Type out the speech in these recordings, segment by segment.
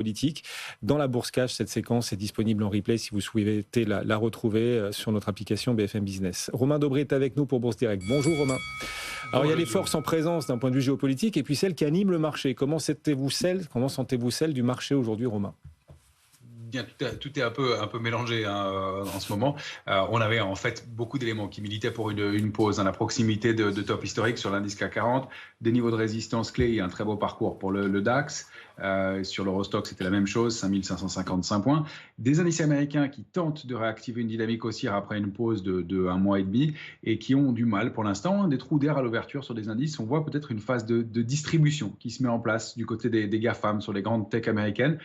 politique. Dans la bourse cash, cette séquence est disponible en replay si vous souhaitez la retrouver sur notre application BFM Business. Romain Dobré est avec nous pour Bourse Direct. Bonjour Romain. Alors il y a les forces en présence d'un point de vue géopolitique et puis celles qui animent le marché. Comment sentez-vous celle du marché aujourd'hui, Romain ? Bien, tout est un peu mélangé en ce moment. On avait en fait beaucoup d'éléments qui militaient pour une pause. La proximité de top historique sur l'indice CAC 40, des niveaux de résistance clés, il y a un très beau parcours pour le DAX. Sur l'Eurostoxx, c'était la même chose, 5555 points. Des indices américains qui tentent de réactiver une dynamique haussière après une pause de un mois et demi et qui ont du mal pour l'instant, des trous d'air à l'ouverture sur des indices. On voit peut-être une phase de distribution qui se met en place du côté des GAFAM sur les grandes tech américaines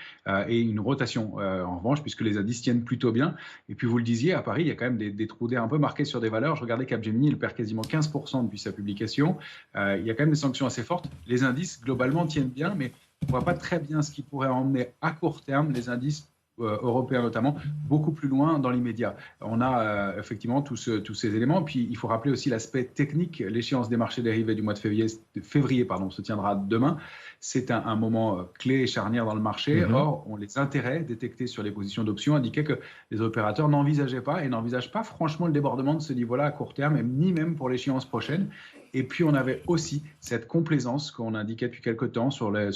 et une rotation en revanche, puisque les indices tiennent plutôt bien. Et puis vous le disiez, à Paris, il y a quand même des trous d'air un peu marqués sur des valeurs. Je regardais Capgemini, il perd quasiment 15% depuis sa publication. Il y a quand même des sanctions assez fortes. Les indices, globalement, tiennent bien, mais on ne voit pas très bien ce qui pourrait emmener à court terme les indices européens notamment, beaucoup plus loin dans l'immédiat. On a effectivement tous ces éléments. Puis il faut rappeler aussi l'aspect technique. L'échéance des marchés dérivés du mois de février se tiendra demain. C'est un moment clé et charnière dans le marché. Or, les intérêts détectés sur les positions d'options indiquaient que les opérateurs n'envisageaient pas et n'envisagent pas franchement le débordement de ce niveau-là à court terme, ni même pour l'échéance prochaine. Et puis, on avait aussi cette complaisance qu'on indiquait depuis quelques temps sur les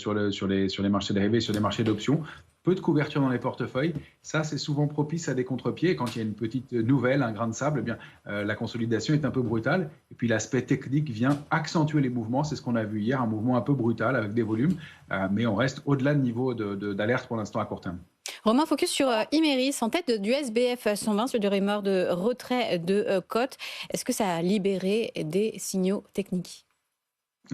marchés dérivés, sur les marchés d'options. Peu de couverture dans les portefeuilles, ça c'est souvent propice à des contre-pieds. Quand il y a une petite nouvelle, un grain de sable, eh bien, la consolidation est un peu brutale. Et puis l'aspect technique vient accentuer les mouvements. C'est ce qu'on a vu hier, un mouvement un peu brutal avec des volumes. Mais on reste au-delà de niveau d'alerte pour l'instant à court terme. Romain, focus sur Imerys, en tête du SBF 120 sur des rumeurs de retrait de cote. Est-ce que ça a libéré des signaux techniques ?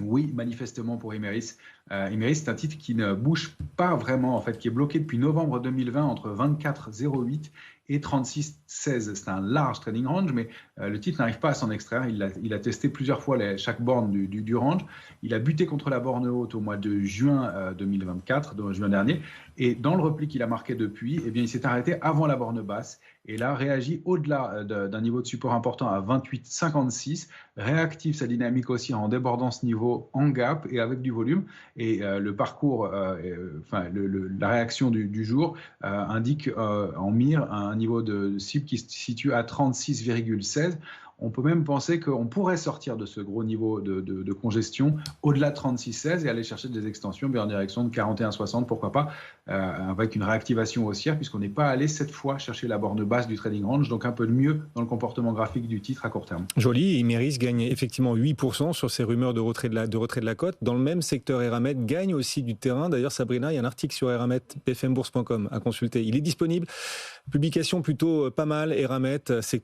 Oui, manifestement pour Imerys. Imerys, c'est un titre qui ne bouge pas vraiment, en fait, qui est bloqué depuis novembre 2020 entre 24,08 et 36,16. C'est un large trading range, mais le titre n'arrive pas à s'en extraire. Il a testé plusieurs fois chaque borne du range. Il a buté contre la borne haute au mois de juin 2024, de juin dernier. Et dans le repli qu'il a marqué depuis, eh bien, il s'est arrêté avant la borne basse. Et là, réagit au-delà d'un niveau de support important à 28,56, réactive sa dynamique aussi en débordant ce niveau en gap et avec du volume. Et le parcours, la réaction du jour indique en mire un niveau de cible qui se situe à 36,16. On peut même penser qu'on pourrait sortir de ce gros niveau de congestion au-delà de 36,16 et aller chercher des extensions bien en direction de 41,60, pourquoi pas, avec une réactivation haussière, puisqu'on n'est pas allé cette fois chercher la borne basse du trading range, donc un peu de mieux dans le comportement graphique du titre à court terme. Joli, Imerys gagne effectivement 8% sur ces rumeurs de retrait de la cote. Dans le même secteur, Eramet gagne aussi du terrain. D'ailleurs, Sabrina, il y a un article sur Eramet, bfmbourse.com à consulter. Il est disponible. Publication plutôt pas mal, Eramet, c'est